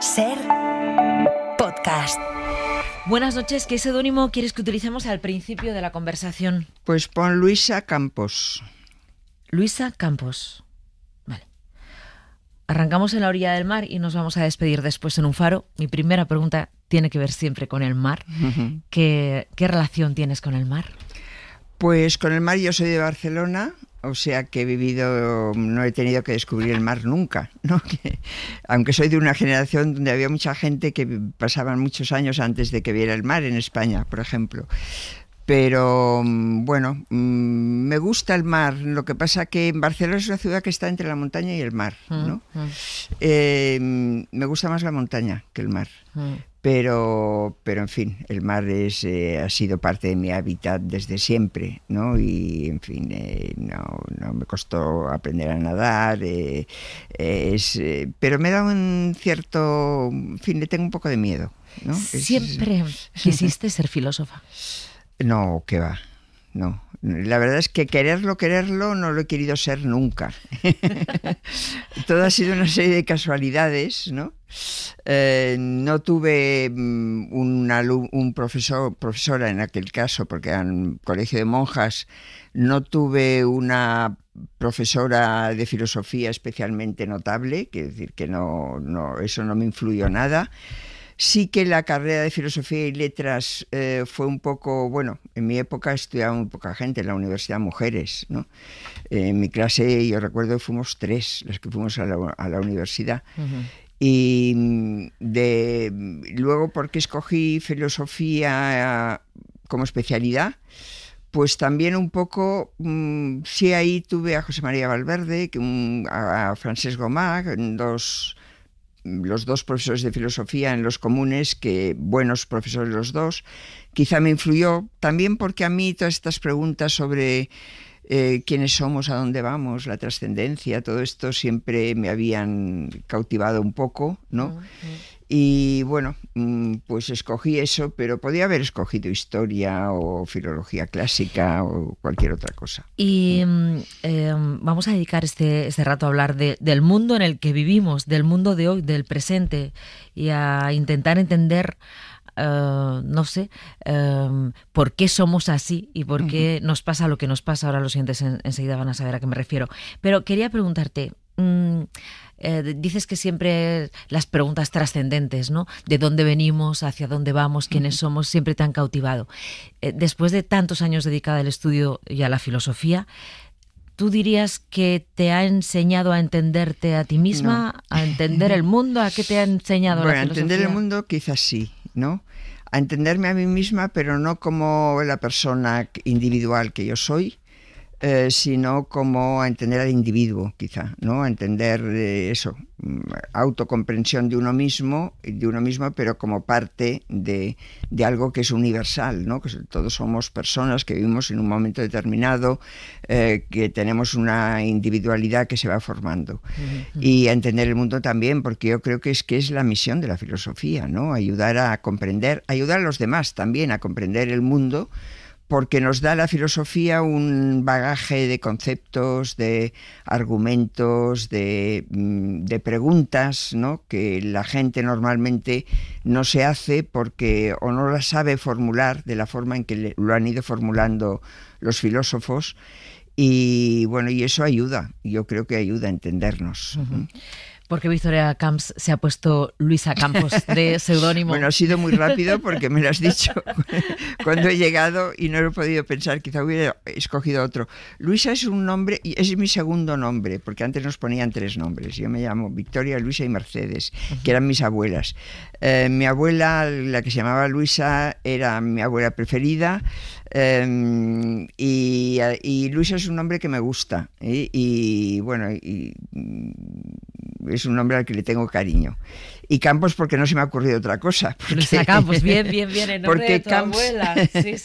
Ser podcast. Buenas noches. ¿Qué seudónimo quieres que utilicemos al principio de la conversación? Pues pon Luisa Campos. Luisa Campos. Vale. Arrancamos en la orilla del mar y nos vamos a despedir después en un faro. Mi primera pregunta tiene que ver siempre con el mar. Uh-huh. ¿Qué relación tienes con el mar? Pues con el mar yo soy de Barcelona, o sea que he vivido, no he tenido que descubrir el mar nunca, ¿no? Aunque soy de una generación donde había mucha gente que pasaban muchos años antes de que viera el mar en España, por ejemplo. Pero bueno, me gusta el mar. Lo que pasa que Barcelona es una ciudad que está entre la montaña y el mar, ¿no? Me gusta más la montaña que el mar. Pero en fin, el mar ha sido parte de mi hábitat desde siempre, ¿no? Y en fin, no me costó aprender a nadar, pero me da un cierto, en fin, le tengo un poco de miedo, ¿no? ¿Siempre quisiste ser filósofa? No, qué va, no. La verdad es que quererlo, no lo he querido ser nunca. Todo ha sido una serie de casualidades, ¿no? No tuve un profesora en aquel caso, porque era un colegio de monjas. No tuve una profesora de filosofía especialmente notable, quiero decir que eso no me influyó nada. Sí que la carrera de Filosofía y Letras fue un poco, bueno, en mi época estudiaba muy poca gente en la universidad, mujeres, ¿no? En mi clase yo recuerdo que fuimos 3 las que fuimos a la universidad. Uh-huh. Y luego, porque escogí Filosofía como especialidad, pues también un poco, sí, ahí tuve a José María Valverde, a Francesc Gomà, los dos profesores de filosofía en los comunes, que buenos profesores los dos. Quizá me influyó también porque a mí todas estas preguntas sobre quiénes somos, a dónde vamos, la trascendencia, todo esto siempre me habían cautivado un poco, ¿no? Uh-huh. Y bueno, pues escogí eso, pero podía haber escogido historia o filología clásica o cualquier otra cosa. Y vamos a dedicar este rato a hablar del mundo en el que vivimos, del mundo de hoy, del presente, y a intentar entender, por qué somos así y por qué nos pasa lo que nos pasa. Ahora los oyentes enseguida van a saber a qué me refiero. Pero quería preguntarte... dices que siempre las preguntas trascendentes, ¿no? De dónde venimos, hacia dónde vamos, quiénes somos, siempre te han cautivado. Después de tantos años dedicada al estudio y a la filosofía, ¿tú dirías que te ha enseñado a entenderte a ti misma, a entender el mundo? ¿A qué te ha enseñado la filosofía? A entender el mundo quizás sí, ¿no? A entenderme a mí misma, pero no como la persona individual que yo soy, sino como a entender al individuo, quizá, ¿no? A entender eso, autocomprensión de uno mismo, pero como parte de algo que es universal, ¿no? Que todos somos personas que vivimos en un momento determinado, que tenemos una individualidad que se va formando. Uh-huh. Y a entender el mundo también, porque yo creo que es la misión de la filosofía, ¿no? Ayudar a los demás también a comprender el mundo, porque nos da la filosofía un bagaje de conceptos, de argumentos, de preguntas, ¿no? Que la gente normalmente no se hace porque o no las sabe formular de la forma en que lo han ido formulando los filósofos. Y bueno, y eso ayuda, yo creo que ayuda a entendernos. Uh-huh. ¿Por qué Victoria Camps se ha puesto Luisa Campos de seudónimo? Bueno, ha sido muy rápido porque me lo has dicho cuando he llegado y no lo he podido pensar. Quizá hubiera escogido otro. Luisa es un nombre, y es mi segundo nombre, porque antes nos ponían 3 nombres. Yo me llamo Victoria, Luisa y Mercedes, que eran mis abuelas. Mi abuela, la que se llamaba Luisa, era mi abuela preferida. Y Luisa es un nombre que me gusta, y bueno, es un nombre al que le tengo cariño. Y Campos porque no se me ha ocurrido otra cosa. Luisa Campos, bien, en nombre de tu Camps, abuela. Sí.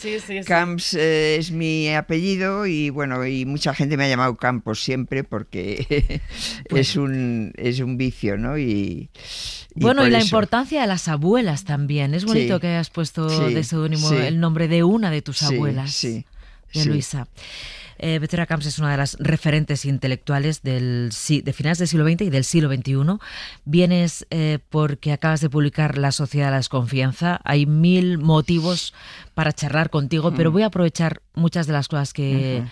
Camps es mi apellido y bueno, y mucha gente me ha llamado Campos siempre porque bueno, es un vicio, ¿no? Y bueno, y la importancia de las abuelas también. Es bonito que hayas puesto de seudónimo el nombre de una de tus abuelas, de Luisa. Victoria Camps es una de las referentes intelectuales de finales del siglo XX y del siglo XXI. Vienes porque acabas de publicar La sociedad de la desconfianza. Hay 1000 motivos para charlar contigo, pero voy a aprovechar muchas de las cosas que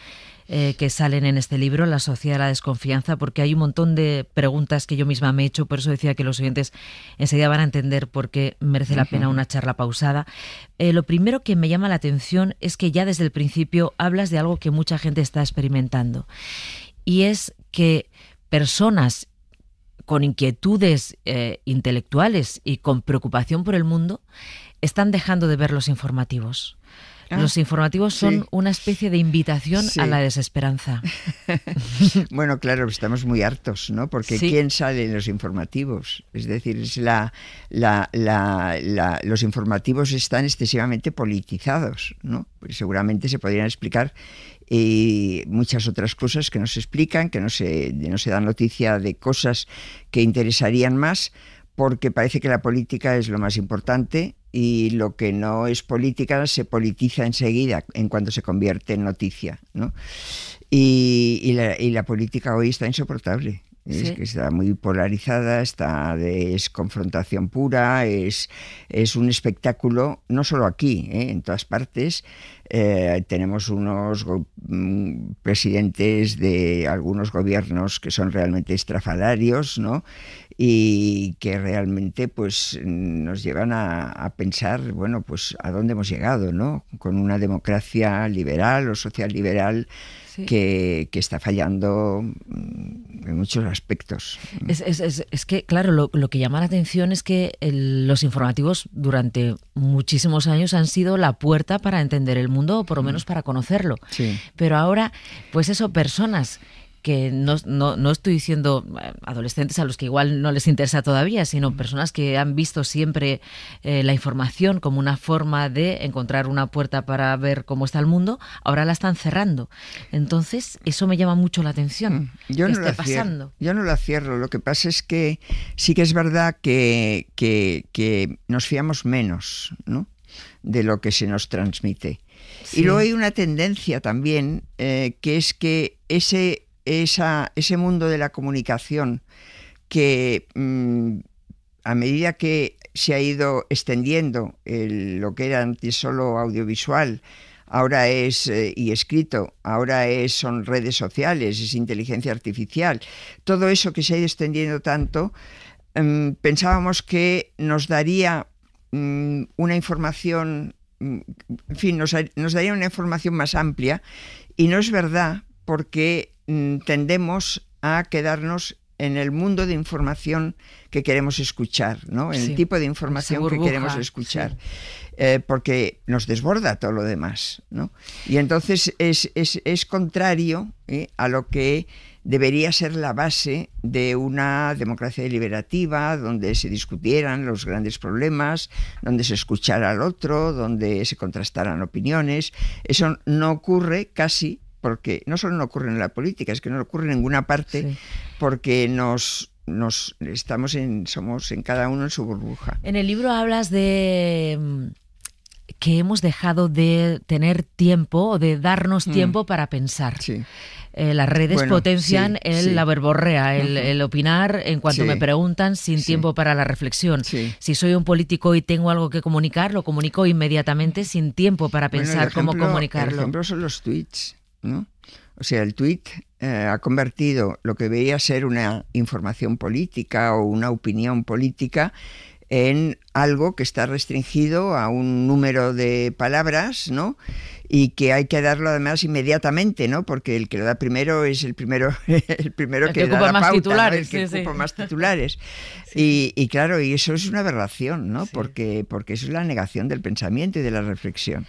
salen en este libro, La sociedad de la desconfianza, porque hay un montón de preguntas que yo misma me he hecho, por eso decía que los oyentes enseguida van a entender por qué merece la pena una charla pausada. Lo primero que me llama la atención es que ya desde el principio hablas de algo que mucha gente está experimentando, y es que personas con inquietudes intelectuales y con preocupación por el mundo están dejando de ver los informativos. Los informativos son una especie de invitación a la desesperanza. Bueno, claro, estamos muy hartos, ¿no? Porque ¿quién sale en los informativos? Es decir, los informativos están excesivamente politizados, ¿no? Pues seguramente se podrían explicar muchas otras cosas que no se explican, que no se dan noticia de cosas que interesarían más, porque parece que la política es lo más importante y lo que no es política se politiza enseguida en cuanto se convierte en noticia, ¿no? Y la política hoy está insoportable. Es que está muy polarizada, es confrontación pura, es un espectáculo, no solo aquí, en todas partes. Tenemos unos presidentes de algunos gobiernos que son realmente estrafalarios, ¿no? Y que realmente pues nos llevan a pensar, bueno, pues a dónde hemos llegado, ¿no? Con una democracia liberal o social liberal que está fallando en muchos aspectos. Es que, claro, lo que llama la atención es que los informativos durante muchísimos años han sido la puerta para entender el mundo, o por lo menos para conocerlo. Sí. Pero ahora, pues eso, personas que no estoy diciendo adolescentes a los que igual no les interesa todavía, sino personas que han visto siempre la información como una forma de encontrar una puerta para ver cómo está el mundo, ahora la están cerrando. Entonces, eso me llama mucho la atención. Yo no la cierro. Lo que pasa es que sí que es verdad que nos fiamos menos, ¿no?, de lo que se nos transmite. Sí. Y luego hay una tendencia también, que es que ese mundo de la comunicación que a medida que se ha ido extendiendo lo que era antes solo audiovisual, ahora es y escrito, ahora son redes sociales, es inteligencia artificial, todo eso que se ha ido extendiendo tanto, pensábamos que nos daría una información, en fin, nos daría una información más amplia, y no es verdad, porque tendemos a quedarnos en el mundo de información que queremos escuchar, ¿no? En el tipo de información que queremos escuchar, porque nos desborda todo lo demás, ¿no? Y entonces es contrario a lo que debería ser la base de una democracia deliberativa, donde se discutieran los grandes problemas, donde se escuchara al otro, donde se contrastaran opiniones. Eso no ocurre casi, porque no solo no ocurre en la política, es que no ocurre en ninguna parte, porque somos en cada uno en su burbuja. En el libro hablas de que hemos dejado de tener tiempo o de darnos tiempo para pensar. Sí. Las redes potencian la verborrea, el opinar en cuanto me preguntan, sin tiempo para la reflexión. Sí. Si soy un político y tengo algo que comunicar, lo comunico inmediatamente, sin tiempo para pensar cómo comunicarlo. El ejemplo son los tweets, ¿no? O sea, el tweet ha convertido lo que debería ser una información política o una opinión política en algo que está restringido a un número de palabras, ¿no? Y que hay que darlo además inmediatamente, ¿no? Porque el que lo da primero es el primero que da la pauta, titulares, ¿no? El que ocupa más titulares. Y claro, y eso es una aberración, ¿no? Sí. Porque eso es la negación del pensamiento y de la reflexión.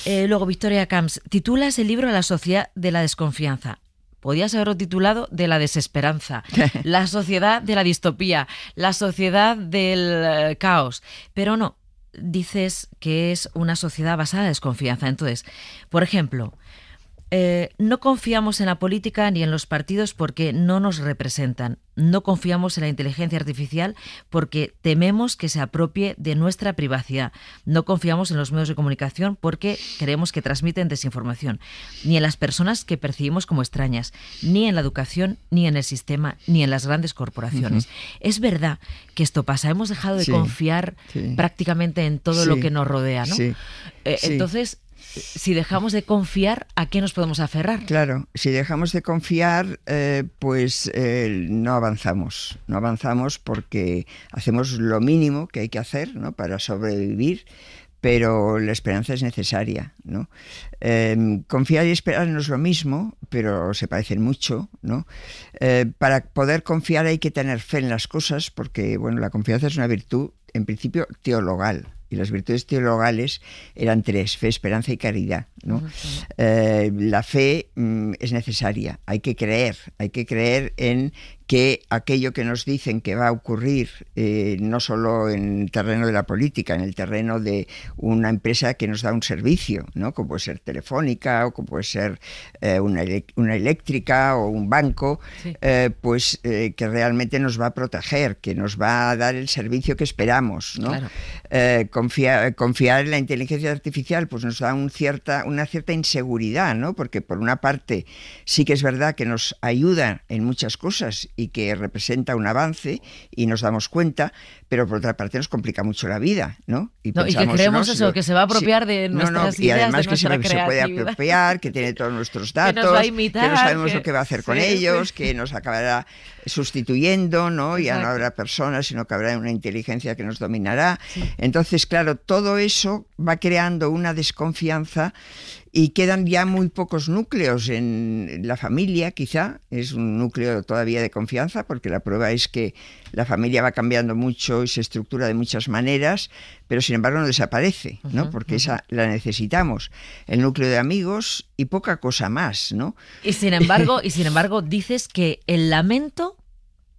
Luego, Victoria Camps, titulas el libro La sociedad de la desconfianza. Podías haberlo titulado de la desesperanza, la sociedad de la distopía, la sociedad del caos, pero no. Dices que es una sociedad basada en desconfianza. Entonces, por ejemplo, No confiamos en la política ni en los partidos porque no nos representan. No confiamos en la inteligencia artificial porque tememos que se apropie de nuestra privacidad. No confiamos en los medios de comunicación porque creemos que transmiten desinformación. Ni en las personas que percibimos como extrañas, ni en la educación, ni en el sistema, ni en las grandes corporaciones. Es verdad que esto pasa. Hemos dejado de confiar prácticamente en todo lo que nos rodea, ¿no? Entonces, si dejamos de confiar, ¿a qué nos podemos aferrar? Claro, si dejamos de confiar, no avanzamos. No avanzamos porque hacemos lo mínimo que hay que hacer, ¿no?, para sobrevivir, pero la esperanza es necesaria, ¿no? Confiar y esperar no es lo mismo, pero se parecen mucho, ¿no? Para poder confiar hay que tener fe en las cosas, porque bueno, la confianza es una virtud, en principio, teologal. Y las virtudes teologales eran 3, fe, esperanza y caridad, ¿no? La fe es necesaria, hay que creer en que aquello que nos dicen que va a ocurrir, no solo en el terreno de la política, en el terreno de una empresa que nos da un servicio, ¿no?, como puede ser Telefónica o como puede ser una eléctrica o un banco, que realmente nos va a proteger, que nos va a dar el servicio que esperamos, ¿no? Claro. Confiar en la inteligencia artificial pues nos da una cierta inseguridad, ¿no? Porque por una parte sí que es verdad que nos ayuda en muchas cosas y que representa un avance y nos damos cuenta, pero por otra parte nos complica mucho la vida, ¿no? Y que creemos eso, que se va a apropiar de nuestras ideas, y además de que se puede apropiar, que tiene todos nuestros datos, que, nos va a imitar, que no sabemos lo que va a hacer con ellos, que nos acabará sustituyendo, ¿no? Ya no habrá personas, sino que habrá una inteligencia que nos dominará. Entonces, claro, todo eso va creando una desconfianza y quedan ya muy pocos núcleos en la familia, quizá, es un núcleo todavía de confianza, porque la prueba es que la familia va cambiando mucho y se estructura de muchas maneras, pero sin embargo no desaparece, ¿no? Porque esa la necesitamos. El núcleo de amigos y poca cosa más, ¿no? Y sin embargo dices que el lamento,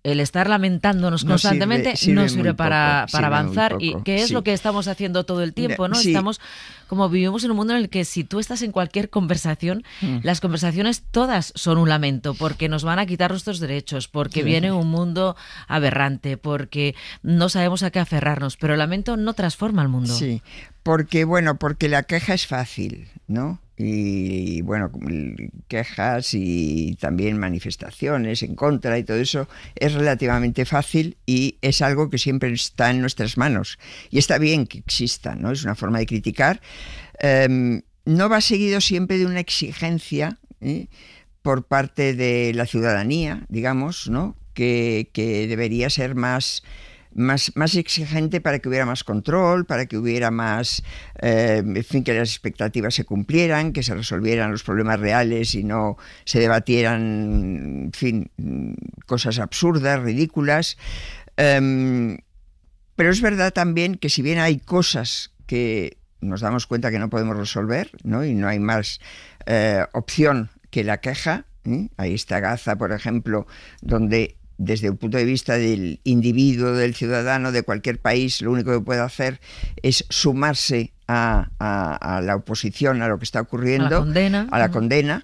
el estar lamentándonos constantemente, no sirve para avanzar, y que es lo que estamos haciendo todo el tiempo, ¿no? Estamos, como vivimos en un mundo en el que si tú estás en cualquier conversación, las conversaciones todas son un lamento, porque nos van a quitar nuestros derechos, porque viene un mundo aberrante, porque no sabemos a qué aferrarnos, pero el lamento no transforma el mundo. Sí, porque la queja es fácil, ¿no? Y bueno, quejas y también manifestaciones en contra y todo eso es relativamente fácil y es algo que siempre está en nuestras manos. Y está bien que exista, ¿no? Es una forma de criticar. No va seguido siempre de una exigencia por parte de la ciudadanía, digamos, ¿no? Que debería ser más exigente para que hubiera más control, para que hubiera más, en fin, que las expectativas se cumplieran, que se resolvieran los problemas reales y no se debatieran, en fin, cosas absurdas, ridículas. Pero es verdad también que si bien hay cosas que nos damos cuenta que no podemos resolver, ¿no? Y no hay más opción que la queja, ahí está Gaza, por ejemplo, donde desde el punto de vista del individuo, del ciudadano, de cualquier país, lo único que puede hacer es sumarse a la oposición, a lo que está ocurriendo, a la condena,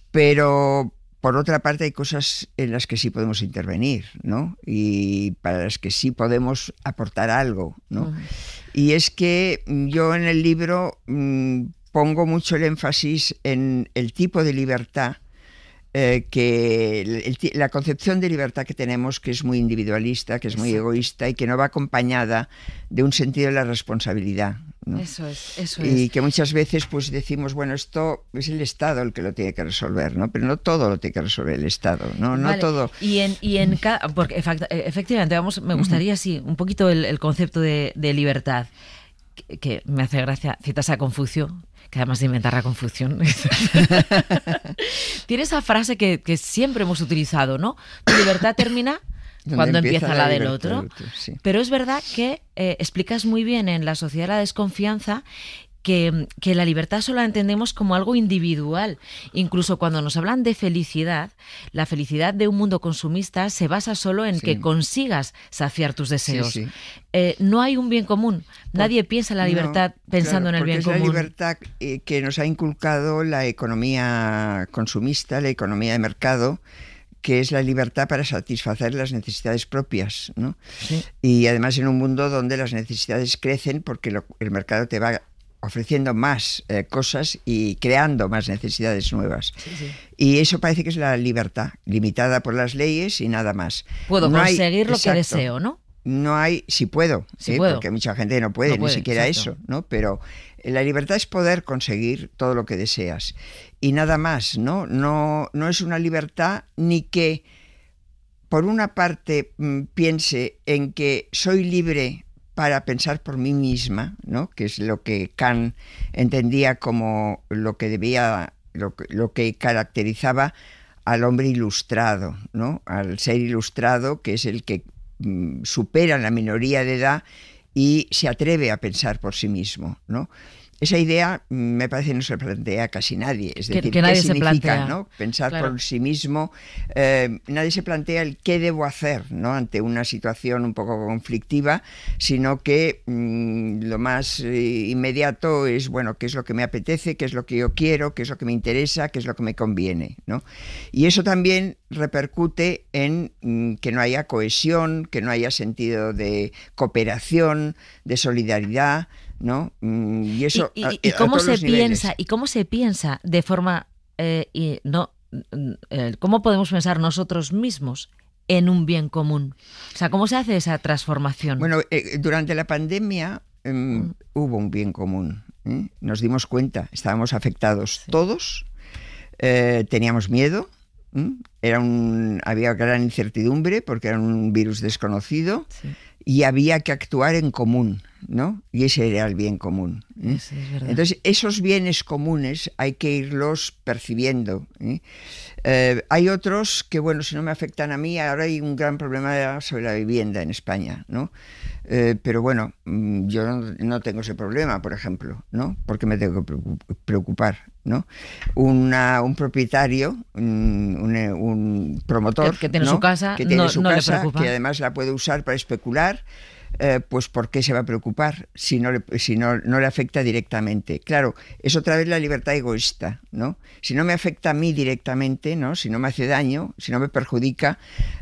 pero por otra parte hay cosas en las que sí podemos intervenir, ¿no? Y para las que sí podemos aportar algo, ¿no? Y es que yo en el libro pongo mucho el énfasis en el tipo de libertad, la concepción de libertad que tenemos, que es muy individualista, que es muy egoísta y que no va acompañada de un sentido de la responsabilidad, ¿no? Eso es. Y que muchas veces pues decimos, bueno, esto es el Estado el que lo tiene que resolver, ¿no? Pero no todo lo tiene que resolver el Estado, ¿no? Vale. No todo. Porque efectivamente, me gustaría, sí, un poquito el concepto de libertad, que me hace gracia, citas a Confucio, que además de inventar la confusión, tiene esa frase que siempre hemos utilizado, ¿no? Tu libertad termina cuando empieza la del otro. Sí. Pero es verdad que explicas muy bien en La sociedad de la desconfianza que la libertad solo la entendemos como algo individual. Incluso cuando nos hablan de felicidad, la felicidad de un mundo consumista se basa solo en que consigas saciar tus deseos. Sí. No hay un bien común. Nadie piensa en la libertad pensando en el bien común. Es la libertad que nos ha inculcado la economía consumista, la economía de mercado, que es la libertad para satisfacer las necesidades propias, ¿no? Sí. Y además en un mundo donde las necesidades crecen porque el mercado te va ofreciendo más cosas y creando más necesidades nuevas. Sí. Y eso parece que es la libertad, limitada por las leyes y nada más. Puedo conseguir lo que deseo, ¿no? No hay, si puedo, puedo. Porque mucha gente no puede ni siquiera exacto. eso, ¿no? Pero la libertad es poder conseguir todo lo que deseas y nada más, ¿no? No es una libertad ni que por una parte piense en que soy libre para pensar por mí misma, ¿no? Que es lo que Kant entendía como lo que caracterizaba al hombre ilustrado, ¿no? Al ser ilustrado, que es el que supera la minoría de edad y se atreve a pensar por sí mismo, ¿no? Esa idea me parece que no se plantea casi nadie. Es decir, que nadie ¿qué se significa, plantea, ¿no? Pensar claro. por sí mismo. Nadie se plantea el qué debo hacer, ¿no? Ante una situación un poco conflictiva, sino que lo más inmediato es, bueno, qué es lo que me apetece, qué es lo que yo quiero, qué es lo que me interesa, qué es lo que me conviene, ¿no? Y eso también repercute en que no haya cohesión, que no haya sentido de cooperación, de solidaridad, ¿no? Y eso ¿Y cómo se piensa? ¿Y cómo se piensa de forma cómo podemos pensar nosotros mismos en un bien común? O sea, ¿cómo se hace esa transformación? Bueno, durante la pandemia hubo un bien común. Nos dimos cuenta, estábamos afectados todos, teníamos miedo. Había gran incertidumbre porque era un virus desconocido y había que actuar en común, ¿no? Y ese era el bien común. Sí, es verdad. Entonces, esos bienes comunes hay que irlos percibiendo. Hay otros que, bueno, si no me afectan a mí, ahora hay un gran problema sobre la vivienda en España, ¿no? Pero bueno, yo no tengo ese problema, por ejemplo, ¿no? Porque me tengo que preocupar, ¿no? Un propietario, un promotor que tiene, ¿no?, su casa, que tiene su no casa, le preocupa, que además la puede usar para especular. Pues ¿por qué se va a preocupar si no le afecta directamente? Claro, es otra vez la libertad egoísta, ¿no? Si no me afecta a mí directamente, ¿no? Si no me hace daño, si no me perjudica,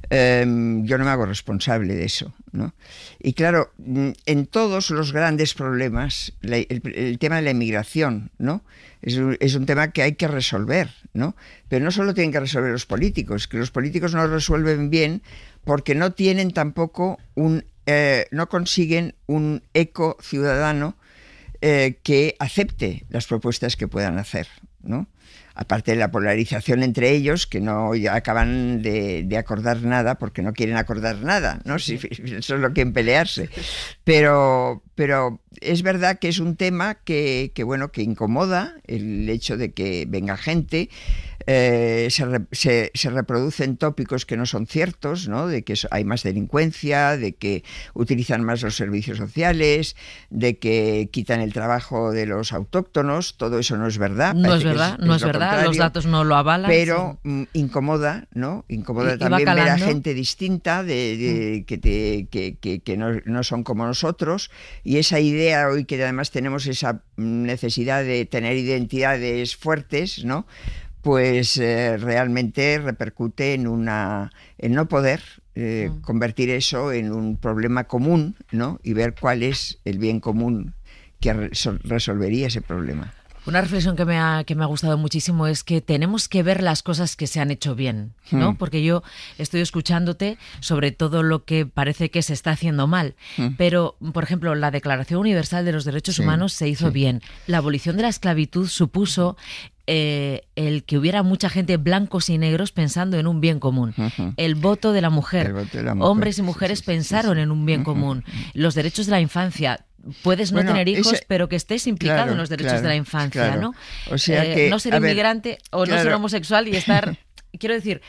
yo no me hago responsable de eso, ¿no? Y claro, en todos los grandes problemas, el tema de la inmigración, ¿no? Es un tema que hay que resolver, ¿no? Pero no solo tienen que resolver los políticos, que los políticos no lo resuelven bien porque no tienen tampoco no consiguen un eco ciudadano que acepte las propuestas que puedan hacer, ¿no? Aparte de la polarización entre ellos, que no acaban de acordar nada porque no quieren acordar nada, ¿no? Si solo quieren pelearse. Pero es verdad que es un tema que incomoda el hecho de que venga gente. Se reproducen tópicos que no son ciertos, ¿no? De que hay más delincuencia, de que utilizan más los servicios sociales, de que quitan el trabajo de los autóctonos. Todo eso no es verdad. No es verdad, los datos no lo avalan. Pero incomoda, ¿no? Incomoda también ver a gente distinta que no son como nosotros, y esa idea hoy que además tenemos esa necesidad de tener identidades fuertes, ¿no? Pues realmente repercute en no poder convertir eso en un problema común, ¿no? Y ver cuál es el bien común que resolvería ese problema. Una reflexión que me ha gustado muchísimo es que tenemos que ver las cosas que se han hecho bien, ¿no? Porque yo estoy escuchándote sobre todo lo que parece que se está haciendo mal. Pero, por ejemplo, la Declaración Universal de los Derechos Humanos se hizo bien. La abolición de la esclavitud supuso el que hubiera mucha gente, blancos y negros, pensando en un bien común. El voto de la mujer. Hombres y mujeres pensaron en un bien común. Los derechos de la infancia. Puedes no tener hijos, pero que estés implicado en los derechos de la infancia, ¿no? O sea que, no ser inmigrante o no ser homosexual y estar... Quiero decir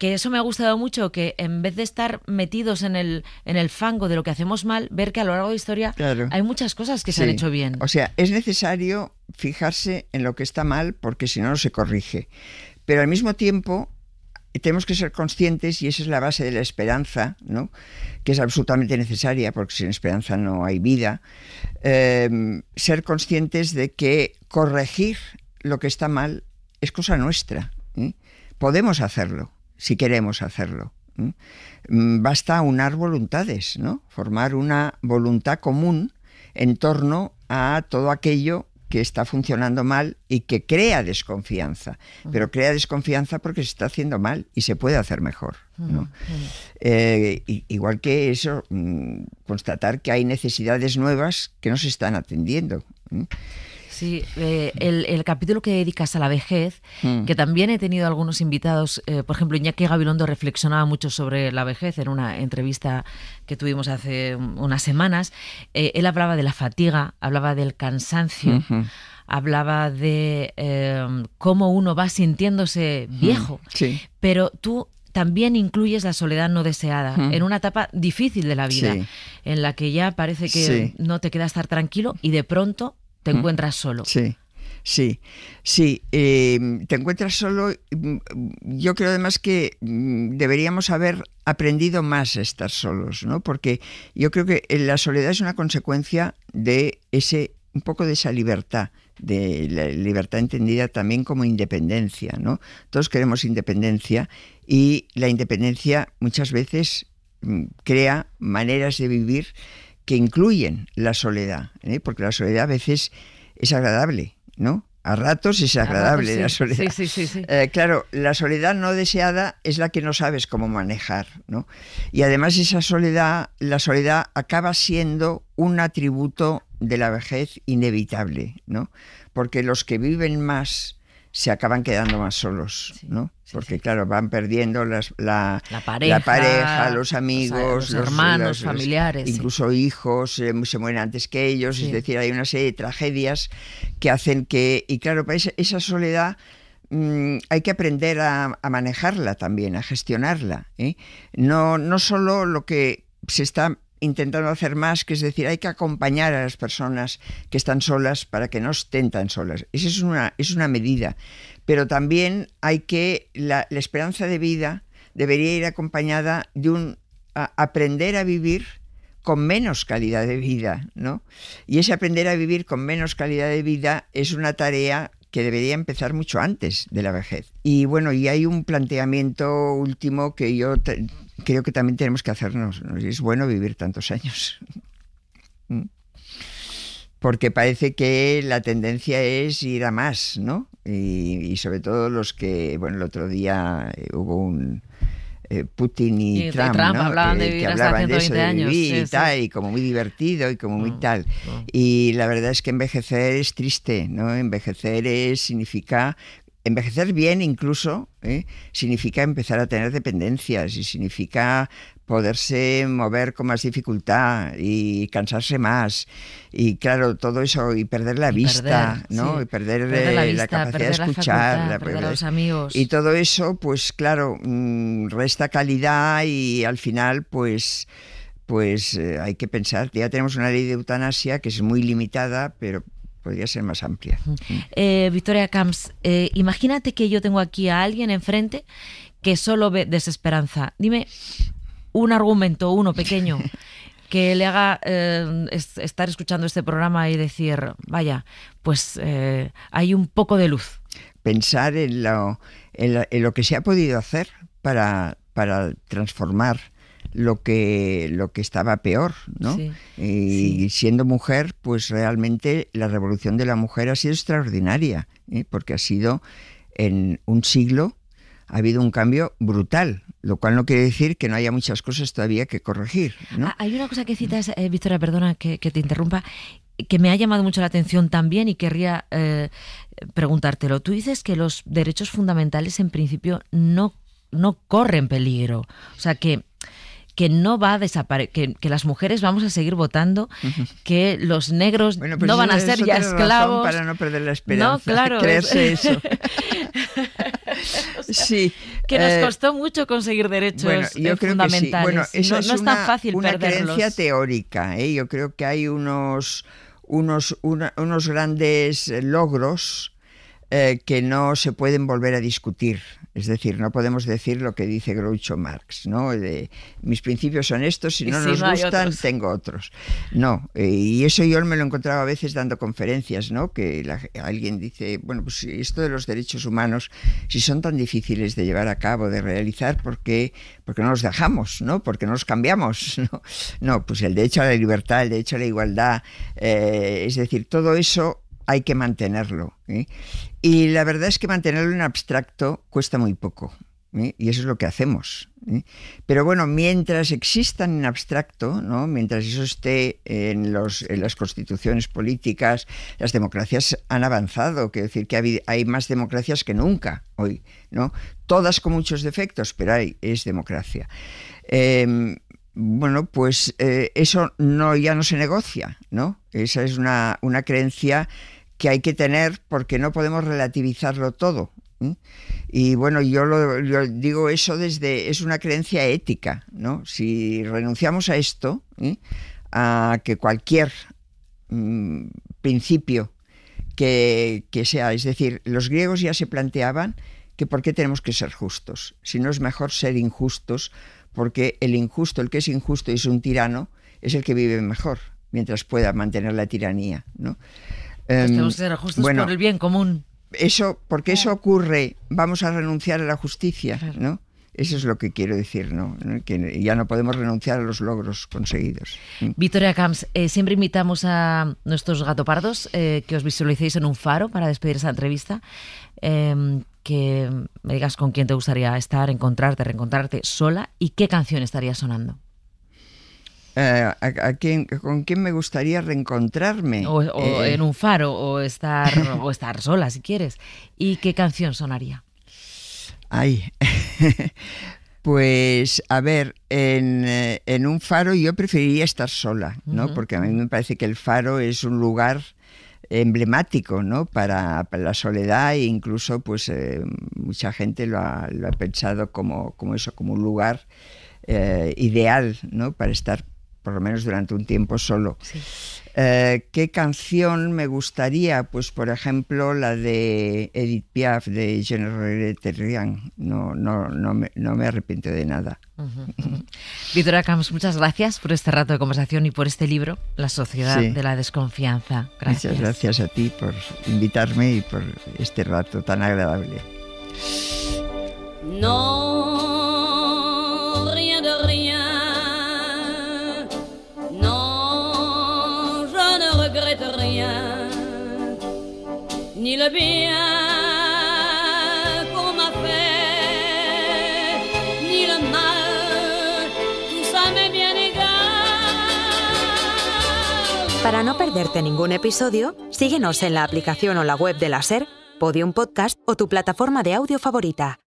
que eso me ha gustado mucho, que en vez de estar metidos en el fango de lo que hacemos mal, ver que a lo largo de la historia hay muchas cosas que se han hecho bien. O sea, es necesario fijarse en lo que está mal porque si no, no se corrige. Pero al mismo tiempo tenemos que ser conscientes, y esa es la base de la esperanza, ¿no? Que es absolutamente necesaria, porque sin esperanza no hay vida, ser conscientes de que corregir lo que está mal es cosa nuestra. Podemos hacerlo, si queremos hacerlo. Basta unar voluntades, ¿no? Formar una voluntad común en torno a todo aquello que está funcionando mal y que crea desconfianza. Pero crea desconfianza porque se está haciendo mal y se puede hacer mejor, ¿no? Igual que eso, constatar que hay necesidades nuevas que no se están atendiendo. Sí, el capítulo que dedicas a la vejez, que también he tenido algunos invitados, por ejemplo, Iñaki Gabilondo reflexionaba mucho sobre la vejez en una entrevista que tuvimos hace unas semanas. Él hablaba de la fatiga, hablaba del cansancio, hablaba de cómo uno va sintiéndose viejo, pero tú también incluyes la soledad no deseada en una etapa difícil de la vida, en la que ya parece que no te queda estar tranquilo y de pronto te encuentras solo. Sí. Te encuentras solo. Yo creo además que deberíamos haber aprendido más a estar solos, ¿no? Porque yo creo que la soledad es una consecuencia de un poco de esa libertad, de la libertad entendida también como independencia, ¿no? Todos queremos independencia y la independencia muchas veces crea maneras de vivir que incluyen la soledad, porque la soledad a veces es agradable, ¿no? A ratos es agradable la soledad. Sí. Claro, la soledad no deseada es la que no sabes cómo manejar, ¿no? Y además la soledad acaba siendo un atributo de la vejez inevitable, ¿no? Porque los que viven más se acaban quedando más solos, ¿no? Porque claro, van perdiendo la pareja, los amigos, los hermanos, familiares. Incluso hijos se mueren antes que ellos, es decir, hay una serie de tragedias que hacen que... Y claro, para esa soledad hay que aprender a manejarla también, a gestionarla, ¿eh? No solo lo que se está intentando hacer más, que es decir, hay que acompañar a las personas que están solas para que no estén tan solas. Esa es una medida. Pero también hay que, la esperanza de vida debería ir acompañada de aprender a vivir con menos calidad de vida, ¿no? Y ese aprender a vivir con menos calidad de vida es una tarea que debería empezar mucho antes de la vejez. Y bueno, y hay un planteamiento último que yo creo que también tenemos que hacernos, ¿no? Es bueno vivir tantos años. Porque parece que la tendencia es ir a más, ¿no? Y sobre todo los que, bueno, el otro día hubo un Putin y Trump, ¿no? Hablaban de vivir hasta 120 años. Y tal, y como muy divertido y como muy tal. Y la verdad es que envejecer es triste, ¿no? Envejecer significa... Envejecer bien incluso significa empezar a tener dependencias y significa poderse mover con más dificultad y cansarse más y claro, todo eso y perder la vista, ¿no? Y perder la capacidad de escuchar, perder a los amigos. Y todo eso, pues claro, resta calidad y al final pues hay que pensar. Ya tenemos una ley de eutanasia que es muy limitada, pero podría ser más amplia. Victoria Camps, imagínate que yo tengo aquí a alguien enfrente que solo ve desesperanza. Dime un argumento, uno pequeño, que le haga estar escuchando este programa y decir, vaya, pues hay un poco de luz. Pensar en lo que se ha podido hacer para transformar lo que estaba peor, ¿no? Y siendo mujer, pues realmente la revolución de la mujer ha sido extraordinaria, porque ha sido en un siglo, ha habido un cambio brutal, lo cual no quiere decir que no haya muchas cosas todavía que corregir, ¿no? Hay una cosa que citas, Victoria, perdona que te interrumpa, que me ha llamado mucho la atención también y querría preguntártelo. Tú dices que los derechos fundamentales en principio no corren peligro, o sea que no va a desaparecer, que las mujeres vamos a seguir votando, que los negros no van a ser ya esclavos. Para no perder la esperanza, no, claro, creerse eso. Sí. Que nos costó mucho conseguir derechos yo creo fundamentales. Que sí. Bueno, eso no es tan fácil una perderlos. creencia teórica. Yo creo que hay unos grandes logros que no se pueden volver a discutir. Es decir, no podemos decir lo que dice Groucho Marx, ¿no? De mis principios son estos, si no nos gustan, tengo otros. No, y eso yo me lo encontraba a veces dando conferencias, ¿no? Que alguien dice, bueno, pues esto de los derechos humanos, si son tan difíciles de llevar a cabo, de realizar, ¿por qué no los dejamos, ¿no? ¿Por qué no los cambiamos? No, pues el derecho a la libertad, el derecho a la igualdad, es decir, todo eso hay que mantenerlo. Y la verdad es que mantenerlo en abstracto cuesta muy poco. Y eso es lo que hacemos. Pero bueno, mientras existan en abstracto, ¿no? Mientras eso esté en las constituciones políticas, las democracias han avanzado. Quiero decir que hay más democracias que nunca hoy, ¿no? Todas con muchos defectos, pero es democracia. Bueno, pues eso ya no se negocia, ¿no? Esa es una creencia que hay que tener porque no podemos relativizarlo todo. Y bueno, yo digo eso es una creencia ética, ¿no? Si renunciamos a esto, a que cualquier principio que sea, es decir, los griegos ya se planteaban que por qué tenemos que ser justos, si no es mejor ser injustos, porque el injusto, el que es injusto y es un tirano, es el que vive mejor, mientras pueda mantener la tiranía, ¿no? Pues tenemos que ser justos por el bien común. Porque eso ocurre, vamos a renunciar a la justicia, ¿no? Eso es lo que quiero decir, ¿no? Que ya no podemos renunciar a los logros conseguidos. Victoria Camps, siempre invitamos a nuestros gatopardos que os visualicéis en un faro para despedir esta entrevista. Que me digas con quién te gustaría estar, encontrarte, reencontrarte sola y qué canción estaría sonando. ¿Con quién me gustaría reencontrarme? O en un faro, o estar sola si quieres. ¿Y qué canción sonaría? Pues a ver, en un faro yo preferiría estar sola, ¿no? Porque a mí me parece que el faro es un lugar emblemático, ¿no? Para la soledad, e incluso pues mucha gente lo ha pensado como un lugar ideal, ¿no? Para estar por lo menos durante un tiempo solo. Sí. ¿Qué canción me gustaría? Pues por ejemplo la de Edith Piaf, de Je ne regrette rien. No me arrepiento de nada. Victoria Camps, muchas gracias por este rato de conversación y por este libro, La sociedad de la desconfianza. Gracias. Muchas gracias a ti por invitarme y por este rato tan agradable. No, rien de rien. Non, je ne regrette rien. Ni le bien qu'on m'a fait, ni le mal, tout ça m'est bien égal. Para no perderte ningún episodio, síguenos en la aplicación o la web de la SER, Podium Podcast o tu plataforma de audio favorita.